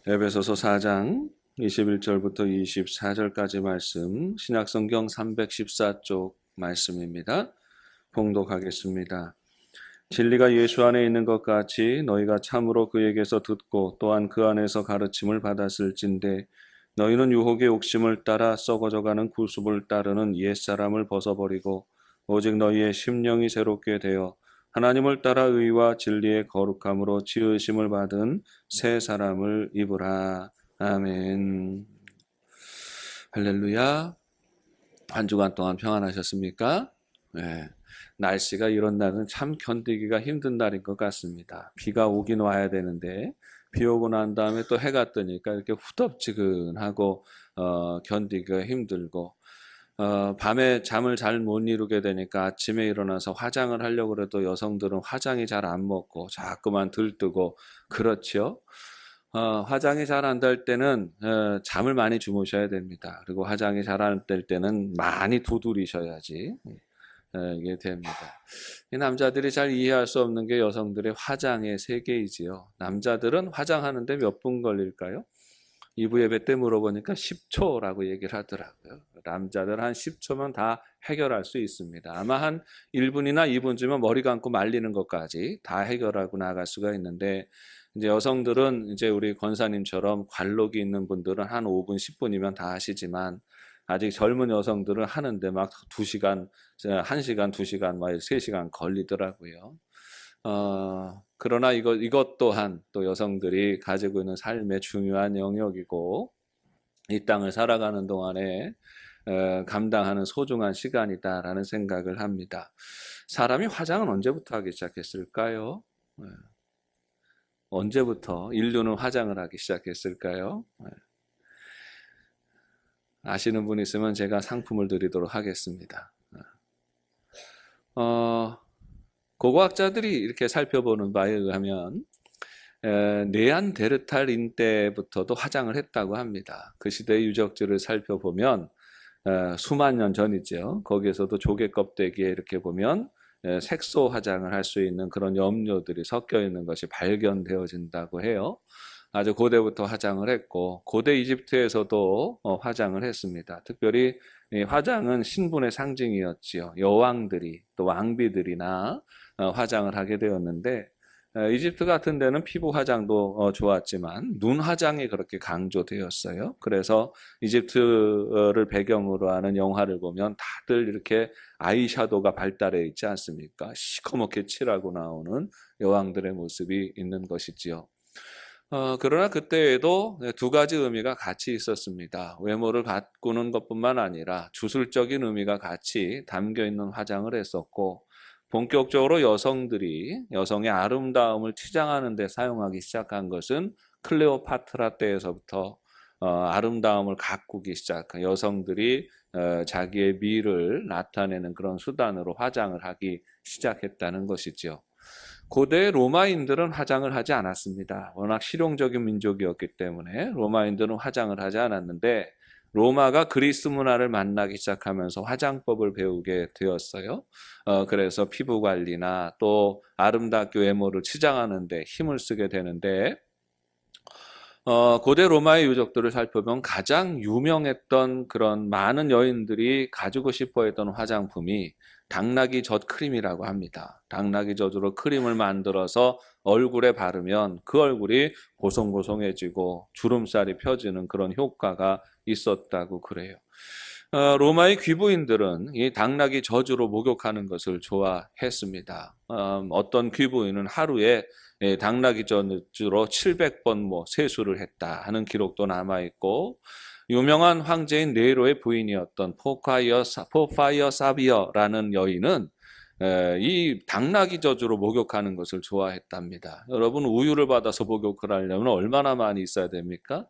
에베소서 4장 21절부터 24절까지 말씀, 신약성경 314쪽 말씀입니다. 봉독하겠습니다. 진리가 예수 안에 있는 것 같이 너희가 참으로 그에게서 듣고 또한 그 안에서 가르침을 받았을진대 너희는 유혹의 욕심을 따라 썩어져가는 구습을 따르는 옛사람을 벗어버리고 오직 너희의 심령이 새롭게 되어 하나님을 따라 의와 진리의 거룩함으로 지으심을 받은 새 사람을 입으라. 아멘. 할렐루야. 한 주간 동안 평안하셨습니까? 네. 날씨가 이런 날은 참 견디기가 힘든 날인 것 같습니다. 비가 오긴 와야 되는데 비 오고 난 다음에 또 해가 뜨니까 이렇게 후덥지근하고 견디기가 힘들고 밤에 잠을 잘 못 이루게 되니까 아침에 일어나서 화장을 하려고 해도 여성들은 화장이 잘 안 먹고 자꾸만 들뜨고 그렇죠. 화장이 잘 안 될 때는 잠을 많이 주무셔야 됩니다. 그리고 화장이 잘 안 될 때는 많이 두드리셔야지 이게 됩니다. 이 남자들이 잘 이해할 수 없는 게 여성들의 화장의 세계이지요. 남자들은 화장하는데 몇 분 걸릴까요? 2부 예배 때 물어보니까 10초라고 얘기를 하더라고요. 남자들 한 10초면 다 해결할 수 있습니다. 아마 한 1분이나 2분쯤은 머리 감고 말리는 것까지 다 해결하고 나갈 수가 있는데 이제 여성들은 이제 우리 권사님처럼 관록이 있는 분들은 한 5분, 10분이면 다 하시지만 아직 젊은 여성들은 하는데 막 2시간, 1시간, 2시간, 막 3시간 걸리더라고요. 그러나 이것 또한 또 여성들이 가지고 있는 삶의 중요한 영역이고 이 땅을 살아가는 동안에 감당하는 소중한 시간이다라는 생각을 합니다. 사람이 화장은 언제부터 하기 시작했을까요? 언제부터 인류는 화장을 하기 시작했을까요? 아시는 분 있으면 제가 상품을 드리도록 하겠습니다. 고고학자들이 이렇게 살펴보는 바에 의하면 네안데르탈인 때부터도 화장을 했다고 합니다. 그 시대의 유적지를 살펴보면 수만 년 전이죠. 거기에서도 조개 껍데기에 이렇게 보면 색소 화장을 할 수 있는 그런 염료들이 섞여 있는 것이 발견되어진다고 해요. 아주 고대부터 화장을 했고 고대 이집트에서도 화장을 했습니다. 특별히 화장은 신분의 상징이었지요. 여왕들이 또 왕비들이나 화장을 하게 되었는데 이집트 같은 데는 피부 화장도 좋았지만 눈 화장이 그렇게 강조되었어요. 그래서 이집트를 배경으로 하는 영화를 보면 다들 이렇게 아이샤도가 발달해 있지 않습니까? 시커멓게 칠하고 나오는 여왕들의 모습이 있는 것이지요. 그러나 그때에도 두 가지 의미가 같이 있었습니다. 외모를 가꾸는 것뿐만 아니라 주술적인 의미가 같이 담겨 있는 화장을 했었고 본격적으로 여성들이 여성의 아름다움을 치장하는 데 사용하기 시작한 것은 클레오파트라 때에서부터 아름다움을 가꾸기 시작한 여성들이 자기의 미를 나타내는 그런 수단으로 화장을 하기 시작했다는 것이죠. 고대 로마인들은 화장을 하지 않았습니다. 워낙 실용적인 민족이었기 때문에 로마인들은 화장을 하지 않았는데 로마가 그리스 문화를 만나기 시작하면서 화장법을 배우게 되었어요. 그래서 피부 관리나 또 아름답게 외모를 치장하는 데 힘을 쓰게 되는데 고대 로마의 유적들을 살펴보면 가장 유명했던 그런 많은 여인들이 가지고 싶어 했던 화장품이 당나귀 젖 크림이라고 합니다. 당나귀 젖으로 크림을 만들어서 얼굴에 바르면 그 얼굴이 보송보송해지고 주름살이 펴지는 그런 효과가 있었다고 그래요. 로마의 귀부인들은 이 당나귀 젖으로 목욕하는 것을 좋아했습니다. 어떤 귀부인은 하루에 당나귀 젖으로 700번 세수를 했다 하는 기록도 남아있고 유명한 황제인 네로의 부인이었던 포파이어 사비어라는 여인은 이 당나귀 젖으로 목욕하는 것을 좋아했답니다. 여러분 우유를 받아서 목욕을 하려면 얼마나 많이 있어야 됩니까?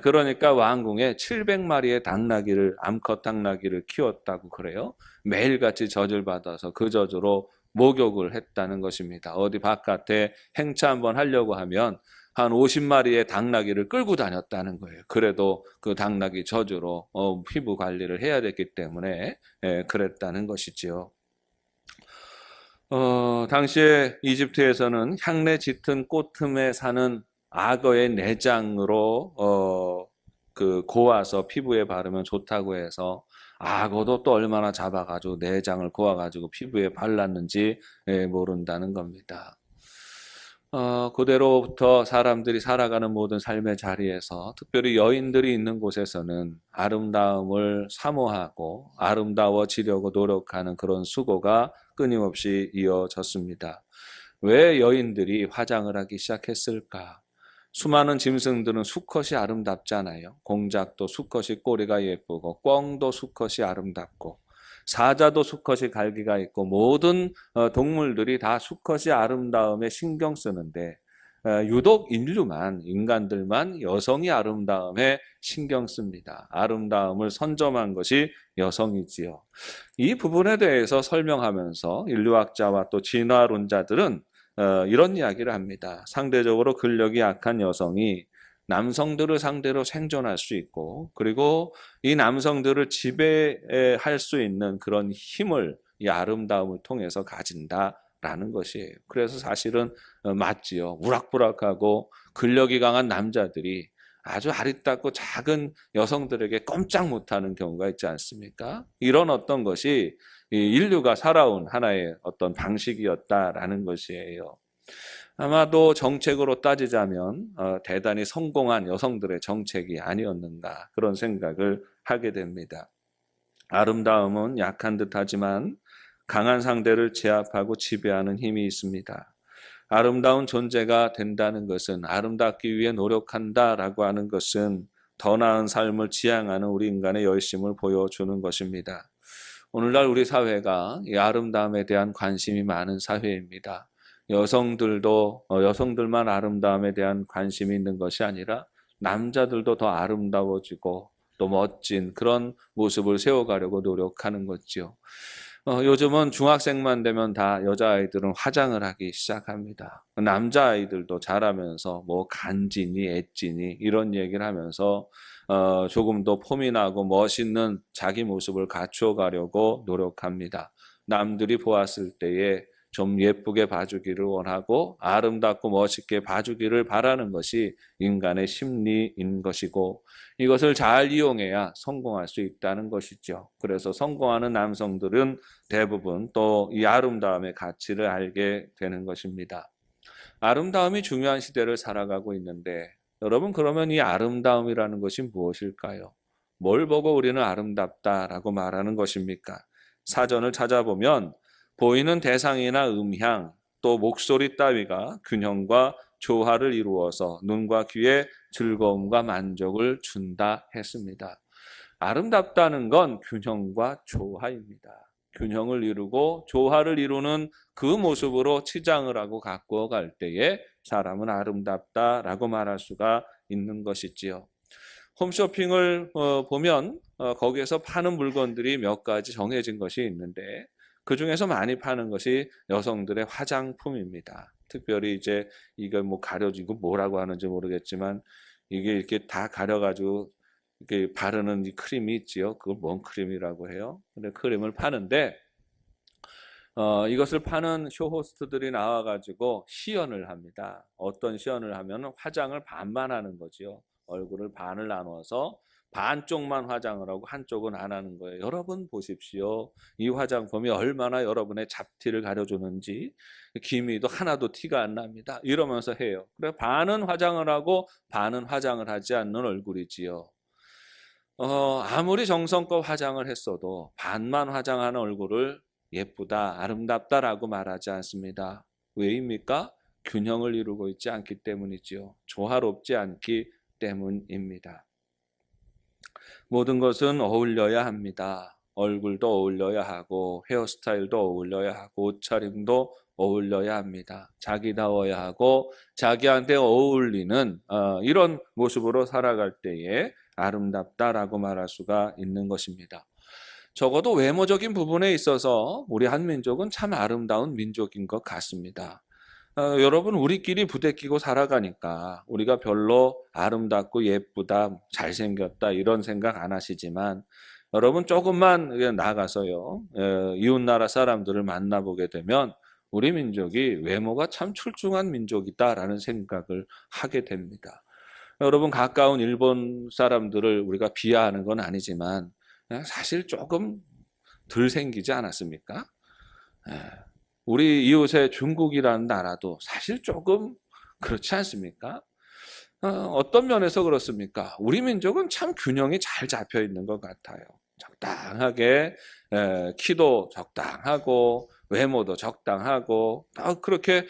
그러니까 왕궁에 700마리의 당나귀를 암컷 당나귀를 키웠다고 그래요. 매일같이 젖을 받아서 그 젖으로 목욕을 했다는 것입니다. 어디 바깥에 행차 한번 하려고 하면 한 50마리의 당나귀를 끌고 다녔다는 거예요. 그래도 그 당나귀 젖으로 피부 관리를 해야 됐기 때문에 그랬다는 것이지요. 당시에 이집트에서는 향내 짙은 꽃 틈에 사는 악어의 내장으로 그 고아서 피부에 바르면 좋다고 해서 악어도 또 얼마나 잡아가지고 내장을 고아가지고 피부에 발랐는지 모른다는 겁니다. 그대로부터 사람들이 살아가는 모든 삶의 자리에서 특별히 여인들이 있는 곳에서는 아름다움을 사모하고 아름다워지려고 노력하는 그런 수고가 끊임없이 이어졌습니다. 왜 여인들이 화장을 하기 시작했을까? 수많은 짐승들은 수컷이 아름답잖아요. 공작도 수컷이 꼬리가 예쁘고 꿩도 수컷이 아름답고 사자도 수컷이 갈기가 있고 모든 동물들이 다 수컷이 아름다움에 신경 쓰는데 유독 인간들만 여성이 아름다움에 신경 씁니다. 아름다움을 선점한 것이 여성이지요. 이 부분에 대해서 설명하면서 인류학자와 또 진화론자들은 이런 이야기를 합니다. 상대적으로 근력이 약한 여성이 남성들을 상대로 생존할 수 있고 그리고 이 남성들을 지배할 수 있는 그런 힘을 이 아름다움을 통해서 가진다라는 것이에요. 그래서 사실은 맞지요. 우락부락하고 근력이 강한 남자들이 아주 아리따고 작은 여성들에게 꼼짝 못하는 경우가 있지 않습니까? 이런 어떤 것이 인류가 살아온 하나의 어떤 방식이었다라는 것이에요. 아마도 정책으로 따지자면 대단히 성공한 여성들의 정책이 아니었는가 그런 생각을 하게 됩니다. 아름다움은 약한 듯하지만 강한 상대를 제압하고 지배하는 힘이 있습니다. 아름다운 존재가 된다는 것은 아름답기 위해 노력한다라고 하는 것은 더 나은 삶을 지향하는 우리 인간의 열심을 보여주는 것입니다. 오늘날 우리 사회가 이 아름다움에 대한 관심이 많은 사회입니다. 여성들만 아름다움에 대한 관심이 있는 것이 아니라 남자들도 더 아름다워지고 또 멋진 그런 모습을 세워가려고 노력하는 거지요. 요즘은 중학생만 되면 다 여자아이들은 화장을 하기 시작합니다. 남자아이들도 자라면서 뭐 간지니 애지니 이런 얘기를 하면서 조금 더 폼이 나고 멋있는 자기 모습을 갖추어 가려고 노력합니다. 남들이 보았을 때에 좀 예쁘게 봐주기를 원하고 아름답고 멋있게 봐주기를 바라는 것이 인간의 심리인 것이고 이것을 잘 이용해야 성공할 수 있다는 것이죠. 그래서 성공하는 남성들은 대부분 또 이 아름다움의 가치를 알게 되는 것입니다. 아름다움이 중요한 시대를 살아가고 있는데 여러분 그러면 이 아름다움이라는 것이 무엇일까요? 뭘 보고 우리는 아름답다라고 말하는 것입니까? 사전을 찾아보면 보이는 대상이나 음향 또 목소리 따위가 균형과 조화를 이루어서 눈과 귀에 즐거움과 만족을 준다 했습니다. 아름답다는 건 균형과 조화입니다. 균형을 이루고 조화를 이루는 그 모습으로 치장을 하고 가꾸어 갈 때에 사람은 아름답다라고 말할 수가 있는 것이지요. 홈쇼핑을 보면 거기에서 파는 물건들이 몇 가지 정해진 것이 있는데 그 중에서 많이 파는 것이 여성들의 화장품입니다. 특별히 이제 이걸 뭐 가려지고 뭐라고 하는지 모르겠지만 이게 이렇게 다 가려가지고 이렇게 바르는 이 크림이 있지요. 그걸 뭔 크림이라고 해요? 근데 크림을 파는데 이것을 파는 쇼호스트들이 나와가지고 시연을 합니다. 어떤 시연을 하면 화장을 반만 하는 거지요. 얼굴을 반을 나눠서 반쪽만 화장을 하고 한쪽은 안 하는 거예요. 여러분 보십시오. 이 화장품이 얼마나 여러분의 잡티를 가려주는지 기미도 하나도 티가 안 납니다. 이러면서 해요. 그래 반은 화장을 하고 반은 화장을 하지 않는 얼굴이지요. 아무리 정성껏 화장을 했어도 반만 화장하는 얼굴을 예쁘다, 아름답다라고 말하지 않습니다. 왜입니까? 균형을 이루고 있지 않기 때문이지요. 조화롭지 않기 때문입니다. 모든 것은 어울려야 합니다. 얼굴도 어울려야 하고 헤어스타일도 어울려야 하고 옷차림도 어울려야 합니다. 자기다워야 하고 자기한테 어울리는 이런 모습으로 살아갈 때에 아름답다라고 말할 수가 있는 것입니다. 적어도 외모적인 부분에 있어서 우리 한민족은 참 아름다운 민족인 것 같습니다. 여러분 우리끼리 부대끼고 살아가니까 우리가 별로 아름답고 예쁘다, 잘생겼다 이런 생각 안 하시지만 여러분 조금만 나가서요 이웃나라 사람들을 만나보게 되면 우리 민족이 외모가 참 출중한 민족이다라는 생각을 하게 됩니다. 여러분, 가까운 일본 사람들을 우리가 비하하는 건 아니지만 사실 조금 덜 생기지 않았습니까? 우리 이웃의 중국이라는 나라도 사실 조금 그렇지 않습니까? 어떤 면에서 그렇습니까? 우리 민족은 참 균형이 잘 잡혀 있는 것 같아요. 적당하게 키도 적당하고 외모도 적당하고 그렇게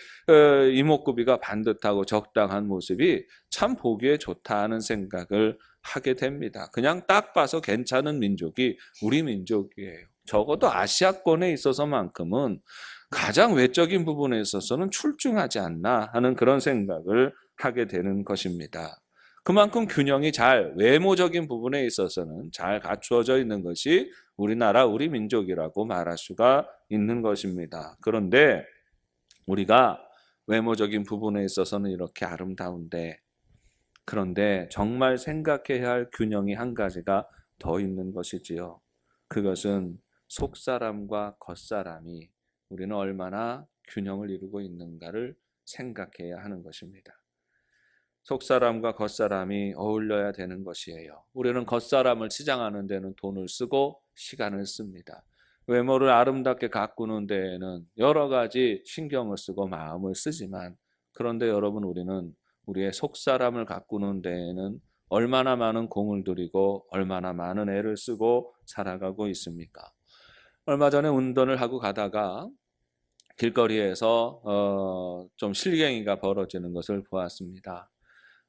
이목구비가 반듯하고 적당한 모습이 참 보기에 좋다는 생각을 하게 됩니다. 그냥 딱 봐서 괜찮은 민족이 우리 민족이에요. 적어도 아시아권에 있어서만큼은 가장 외적인 부분에 있어서는 출중하지 않나 하는 그런 생각을 하게 되는 것입니다. 그만큼 균형이 외모적인 부분에 있어서는 잘 갖추어져 있는 것이 우리나라, 우리 민족이라고 말할 수가 있는 것입니다. 그런데 우리가 외모적인 부분에 있어서는 이렇게 아름다운데, 그런데 정말 생각해야 할 균형이 한 가지가 더 있는 것이지요. 그것은 속사람과 겉사람이 우리는 얼마나 균형을 이루고 있는가를 생각해야 하는 것입니다. 속사람과 겉사람이 어울려야 되는 것이에요. 우리는 겉사람을 치장하는 데는 돈을 쓰고 시간을 씁니다. 외모를 아름답게 가꾸는 데에는 여러 가지 신경을 쓰고 마음을 쓰지만, 그런데 여러분, 우리는 우리의 속사람을 가꾸는 데에는 얼마나 많은 공을 들이고 얼마나 많은 애를 쓰고 살아가고 있습니까? 얼마 전에 운전을 하고 가다가 길거리에서 좀 실갱이가 벌어지는 것을 보았습니다.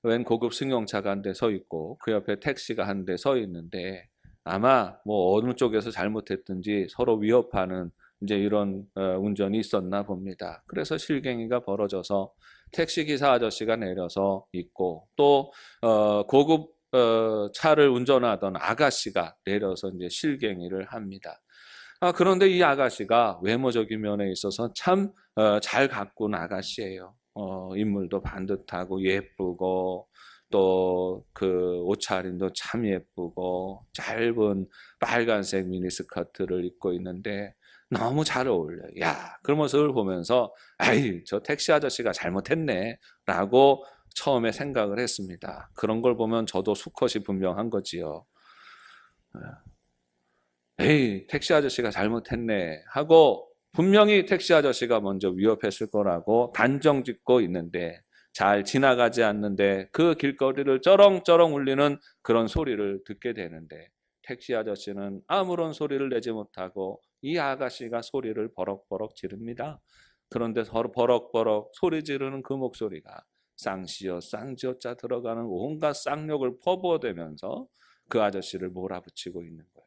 웬 고급 승용차가 한 대 서 있고 그 옆에 택시가 한 대 서 있는데, 아마 뭐 어느 쪽에서 잘못했든지 서로 위협하는 이제 이런 운전이 있었나 봅니다. 그래서 실갱이가 벌어져서 택시기사 아저씨가 내려서 있고, 또 고급 차를 운전하던 아가씨가 내려서 이제 실갱이를 합니다. 그런데 이 아가씨가 외모적인 면에 있어서 참 잘 가꾼 아가씨예요. 인물도 반듯하고 예쁘고, 또 그 옷차림도 참 예쁘고, 짧은 빨간색 미니스커트를 입고 있는데 너무 잘 어울려요. 야, 그 모습을 보면서 아이, 저 택시 아저씨가 잘못했네 라고 처음에 생각을 했습니다. 그런 걸 보면 저도 수컷이 분명한 거지요. 에이, 택시 아저씨가 잘못했네 하고 분명히 택시 아저씨가 먼저 위협했을 거라고 단정 짓고 있는데, 잘 지나가지 않는데 그 길거리를 쩌렁쩌렁 울리는 그런 소리를 듣게 되는데, 택시 아저씨는 아무런 소리를 내지 못하고 이 아가씨가 소리를 버럭버럭 지릅니다. 그런데 버럭버럭 소리 지르는 그 목소리가 쌍시어 쌍지어자 들어가는 온갖 쌍욕을 퍼부어대면서 그 아저씨를 몰아붙이고 있는 거예요.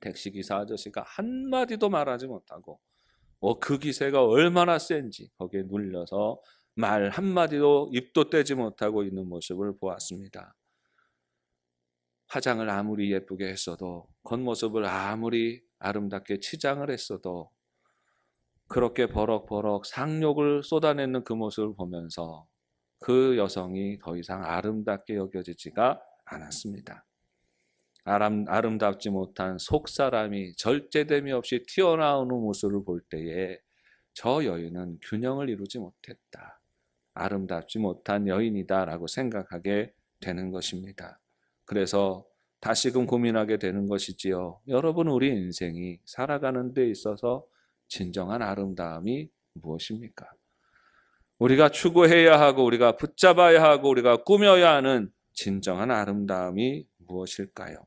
택시기사 아저씨가 한마디도 말하지 못하고 그 기세가 얼마나 센지 거기에 눌려서 말 한마디도 입도 떼지 못하고 있는 모습을 보았습니다. 화장을 아무리 예쁘게 했어도, 겉모습을 아무리 아름답게 치장을 했어도 그렇게 버럭버럭 상욕을 쏟아내는 그 모습을 보면서 그 여성이 더 이상 아름답게 여겨지지가 않았습니다. 아름답지 못한 속사람이 절제됨이 없이 튀어나오는 모습을 볼 때에 저 여인은 균형을 이루지 못했다, 아름답지 못한 여인이다라고 생각하게 되는 것입니다. 그래서 다시금 고민하게 되는 것이지요. 여러분, 우리 인생이 살아가는 데 있어서 진정한 아름다움이 무엇입니까? 우리가 추구해야 하고 우리가 붙잡아야 하고 우리가 꾸며야 하는 진정한 아름다움이 무엇일까요?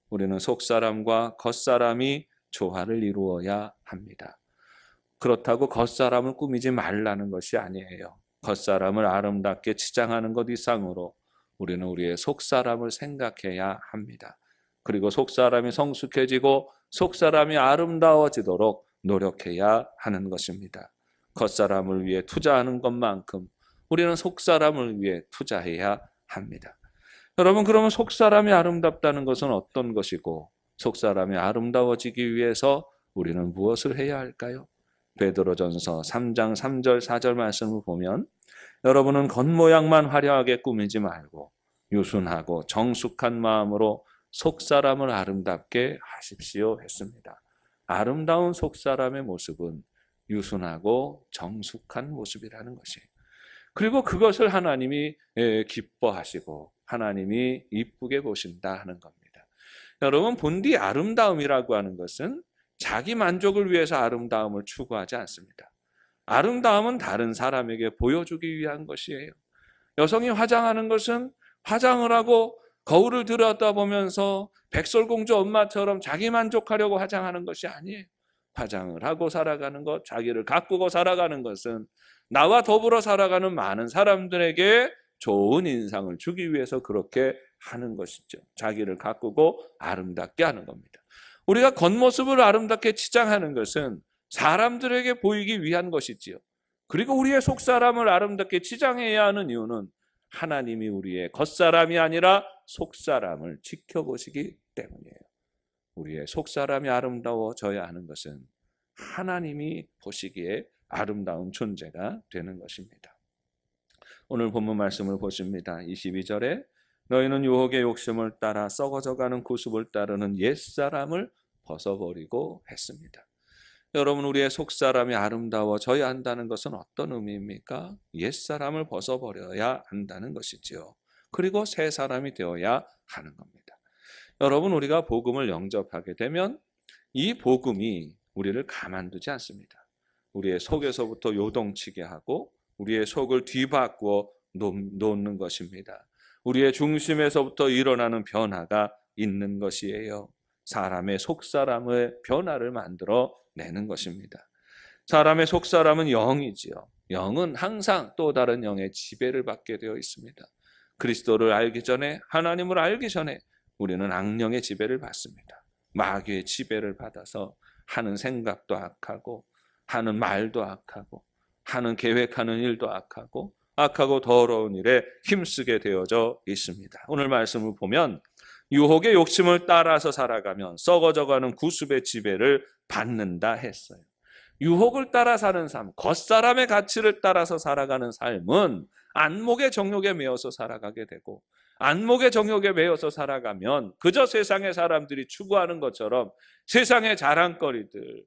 우리는 속사람과 겉사람이 조화를 이루어야 합니다. 그렇다고 겉사람을 꾸미지 말라는 것이 아니에요. 겉사람을 아름답게 치장하는 것 이상으로 우리는 우리의 속사람을 생각해야 합니다. 그리고 속사람이 성숙해지고 속사람이 아름다워지도록 노력해야 하는 것입니다. 겉사람을 위해 투자하는 것만큼 우리는 속사람을 위해 투자해야 합니다. 여러분, 그러면 속사람이 아름답다는 것은 어떤 것이고, 속사람이 아름다워지기 위해서 우리는 무엇을 해야 할까요? 베드로전서 3장 3절 4절 말씀을 보면, 여러분은 겉모양만 화려하게 꾸미지 말고 유순하고 정숙한 마음으로 속사람을 아름답게 하십시오 했습니다. 아름다운 속사람의 모습은 유순하고 정숙한 모습이라는 것이에요. 그리고 그것을 하나님이 기뻐하시고 하나님이 이쁘게 보신다 하는 겁니다. 여러분, 본디 아름다움이라고 하는 것은 자기 만족을 위해서 아름다움을 추구하지 않습니다. 아름다움은 다른 사람에게 보여주기 위한 것이에요. 여성이 화장하는 것은 화장을 하고 거울을 들여다보면서 백설공주 엄마처럼 자기 만족하려고 화장하는 것이 아니에요. 화장을 하고 살아가는 것, 자기를 가꾸고 살아가는 것은 나와 더불어 살아가는 많은 사람들에게 좋은 인상을 주기 위해서 그렇게 하는 것이죠. 자기를 가꾸고 아름답게 하는 겁니다. 우리가 겉모습을 아름답게 치장하는 것은 사람들에게 보이기 위한 것이지요. 그리고 우리의 속사람을 아름답게 치장해야 하는 이유는 하나님이 우리의 겉사람이 아니라 속사람을 지켜보시기 때문이에요. 우리의 속사람이 아름다워져야 하는 것은 하나님이 보시기에 아름다운 존재가 되는 것입니다. 오늘 본문 말씀을 보십니다. 22절에 너희는 유혹의 욕심을 따라 썩어져가는 구습을 따르는 옛사람을 벗어버리고 했습니다. 여러분, 우리의 속사람이 아름다워져야 한다는 것은 어떤 의미입니까? 옛사람을 벗어버려야 한다는 것이지요. 그리고 새 사람이 되어야 하는 겁니다. 여러분, 우리가 복음을 영접하게 되면 이 복음이 우리를 가만두지 않습니다. 우리의 속에서부터 요동치게 하고 우리의 속을 뒤바꾸어 놓는 것입니다. 우리의 중심에서부터 일어나는 변화가 있는 것이에요. 사람의 속사람의 변화를 만들어 내는 것입니다. 사람의 속사람은 영이지요. 영은 항상 또 다른 영의 지배를 받게 되어 있습니다. 그리스도를 알기 전에, 하나님을 알기 전에 우리는 악령의 지배를 받습니다. 마귀의 지배를 받아서 하는 생각도 악하고 하는 말도 악하고 하는 계획하는 일도 악하고 더러운 일에 힘쓰게 되어져 있습니다. 오늘 말씀을 보면 유혹의 욕심을 따라서 살아가면 썩어져가는 구습의 지배를 받는다 했어요. 유혹을 따라 사는 삶, 겉사람의 가치를 따라서 살아가는 삶은 안목의 정욕에 매여서 살아가게 되고, 안목의 정욕에 매여서 살아가면 그저 세상의 사람들이 추구하는 것처럼 세상의 자랑거리들,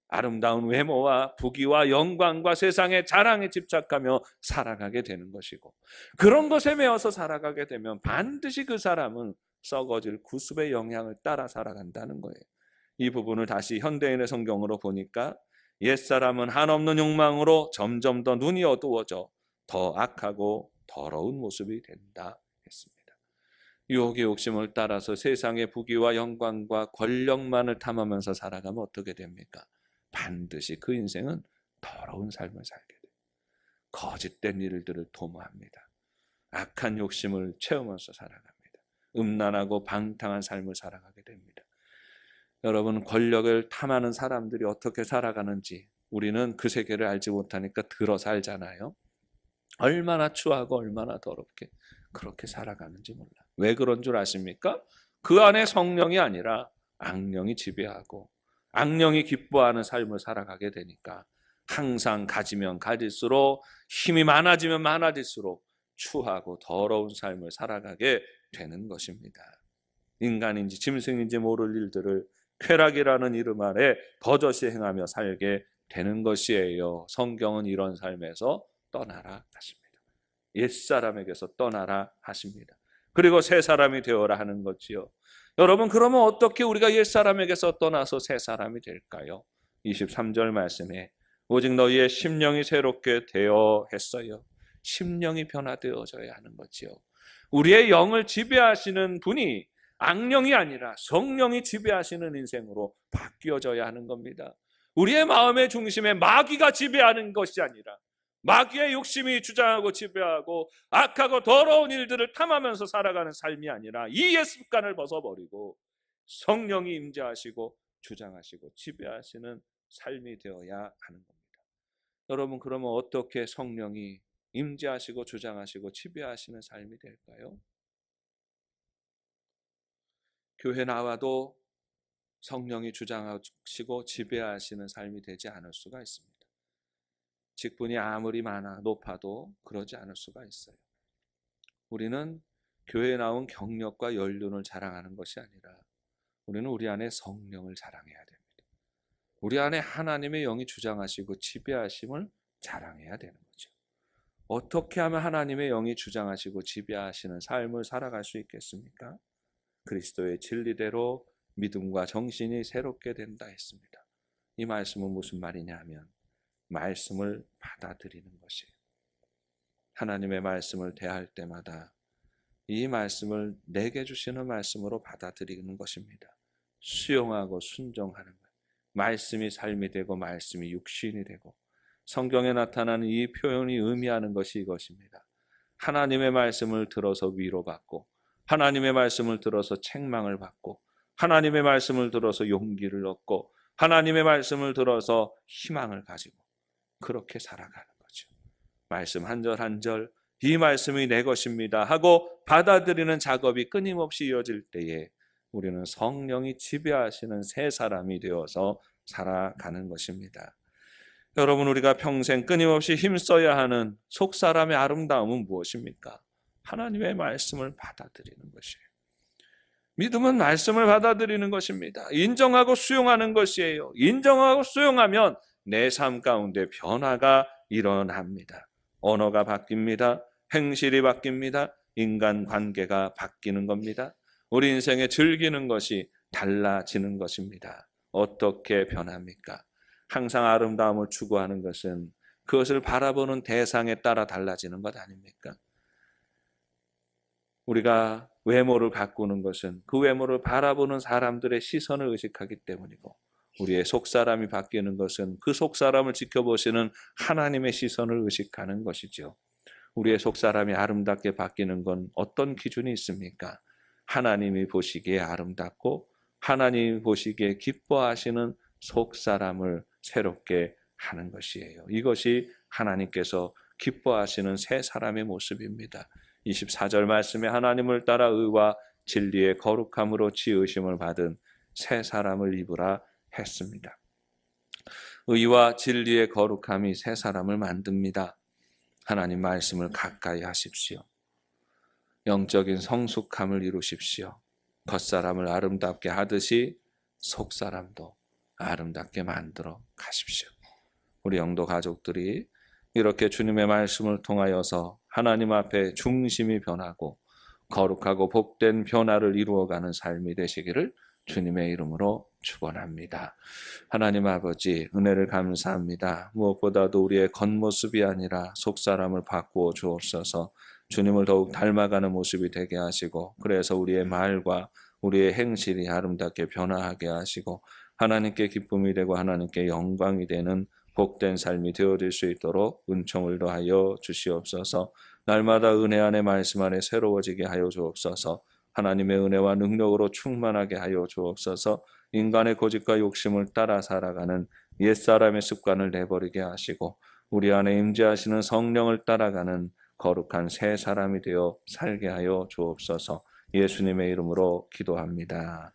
아름다운 외모와 부귀와 영광과 세상의 자랑에 집착하며 살아가게 되는 것이고, 그런 것에 매여서 살아가게 되면 반드시 그 사람은 썩어질 구습의 영향을 따라 살아간다는 거예요. 이 부분을 다시 현대인의 성경으로 보니까 옛사람은 한없는 욕망으로 점점 더 눈이 어두워져 더 악하고 더러운 모습이 된다 했습니다. 유혹의 욕심을 따라서 세상의 부귀와 영광과 권력만을 탐하면서 살아가면 어떻게 됩니까? 반드시 그 인생은 더러운 삶을 살게 돼요. 거짓된 일들을 도모합니다. 악한 욕심을 채우면서 살아갑니다. 음란하고 방탕한 삶을 살아가게 됩니다. 여러분, 권력을 탐하는 사람들이 어떻게 살아가는지 우리는 그 세계를 알지 못하니까 들어 살잖아요. 얼마나 추하고 얼마나 더럽게 그렇게 살아가는지 몰라. 왜 그런 줄 아십니까? 그 안에 성령이 아니라 악령이 지배하고 악령이 기뻐하는 삶을 살아가게 되니까 항상 가지면 가질수록, 힘이 많아지면 많아질수록 추하고 더러운 삶을 살아가게 되는 것입니다. 인간인지 짐승인지 모를 일들을 쾌락이라는 이름 아래 버젓이 행하며 살게 되는 것이에요. 성경은 이런 삶에서 떠나라 하십니다. 옛사람에게서 떠나라 하십니다. 그리고 새 사람이 되어라 하는 거지요. 여러분, 그러면 어떻게 우리가 옛사람에게서 떠나서 새 사람이 될까요? 23절 말씀에 오직 너희의 심령이 새롭게 되어 했어요. 심령이 변화되어져야 하는 거지요. 우리의 영을 지배하시는 분이 악령이 아니라 성령이 지배하시는 인생으로 바뀌어져야 하는 겁니다. 우리의 마음의 중심에 마귀가 지배하는 것이 아니라 마귀의 욕심이 주장하고 지배하고 악하고 더러운 일들을 탐하면서 살아가는 삶이 아니라 이 옛 습관을 벗어버리고 성령이 임재하시고 주장하시고 지배하시는 삶이 되어야 하는 겁니다. 여러분, 그러면 어떻게 성령이 임재하시고 주장하시고 지배하시는 삶이 될까요? 교회 나와도 성령이 주장하시고 지배하시는 삶이 되지 않을 수가 있습니다. 직분이 아무리 높아도 그러지 않을 수가 있어요. 우리는 교회에 나온 경력과 연륜을 자랑하는 것이 아니라 우리는 우리 안에 성령을 자랑해야 됩니다. 우리 안에 하나님의 영이 주장하시고 지배하심을 자랑해야 되는 거죠. 어떻게 하면 하나님의 영이 주장하시고 지배하시는 삶을 살아갈 수 있겠습니까? 그리스도의 진리대로 믿음과 정신이 새롭게 된다 했습니다. 이 말씀은 무슨 말이냐 하면 말씀을 받아들이는 것이에요. 하나님의 말씀을 대할 때마다 이 말씀을 내게 주시는 말씀으로 받아들이는 것입니다. 수용하고 순종하는 것. 말씀이 삶이 되고 말씀이 육신이 되고 성경에 나타나는 이 표현이 의미하는 것이 이것입니다. 하나님의 말씀을 들어서 위로받고 하나님의 말씀을 들어서 책망을 받고 하나님의 말씀을 들어서 용기를 얻고 하나님의 말씀을 들어서 희망을 가지고 그렇게 살아가는 거죠. 말씀 한 절 한 절 이 말씀이 내 것입니다 하고 받아들이는 작업이 끊임없이 이어질 때에 우리는 성령이 지배하시는 새 사람이 되어서 살아가는 것입니다. 여러분, 우리가 평생 끊임없이 힘써야 하는 속사람의 아름다움은 무엇입니까? 하나님의 말씀을 받아들이는 것이에요. 믿음은 말씀을 받아들이는 것입니다. 인정하고 수용하는 것이에요. 인정하고 수용하면 내 삶 가운데 변화가 일어납니다. 언어가 바뀝니다. 행실이 바뀝니다. 인간관계가 바뀌는 겁니다. 우리 인생에 즐기는 것이 달라지는 것입니다. 어떻게 변합니까? 항상 아름다움을 추구하는 것은 그것을 바라보는 대상에 따라 달라지는 것 아닙니까? 우리가 외모를 가꾸는 것은 그 외모를 바라보는 사람들의 시선을 의식하기 때문이고 우리의 속사람이 바뀌는 것은 그 속사람을 지켜보시는 하나님의 시선을 의식하는 것이죠. 우리의 속사람이 아름답게 바뀌는 건 어떤 기준이 있습니까? 하나님이 보시기에 아름답고 하나님이 보시기에 기뻐하시는 속사람을 새롭게 하는 것이에요. 이것이 하나님께서 기뻐하시는 새 사람의 모습입니다. 24절 말씀에 하나님을 따라 의와 진리의 거룩함으로 지으심을 받은 새 사람을 입으라 했습니다. 의와 진리의 거룩함이 새 사람을 만듭니다. 하나님 말씀을 가까이 하십시오. 영적인 성숙함을 이루십시오. 겉사람을 아름답게 하듯이 속사람도 아름답게 만들어 가십시오. 우리 영도 가족들이 이렇게 주님의 말씀을 통하여서 하나님 앞에 중심이 변하고 거룩하고 복된 변화를 이루어가는 삶이 되시기를 주님의 이름으로 축원합니다. 하나님 아버지, 은혜를 감사합니다. 무엇보다도 우리의 겉모습이 아니라 속사람을 바꾸어 주옵소서. 주님을 더욱 닮아가는 모습이 되게 하시고 그래서 우리의 말과 우리의 행실이 아름답게 변화하게 하시고 하나님께 기쁨이 되고 하나님께 영광이 되는 복된 삶이 되어질 수 있도록 은총을 더하여 주시옵소서. 날마다 은혜 안에 말씀 안에 새로워지게 하여 주옵소서. 하나님의 은혜와 능력으로 충만하게 하여 주옵소서. 인간의 고집과 욕심을 따라 살아가는 옛사람의 습관을 내버리게 하시고 우리 안에 임재하시는 성령을 따라가는 거룩한 새 사람이 되어 살게 하여 주옵소서. 예수님의 이름으로 기도합니다.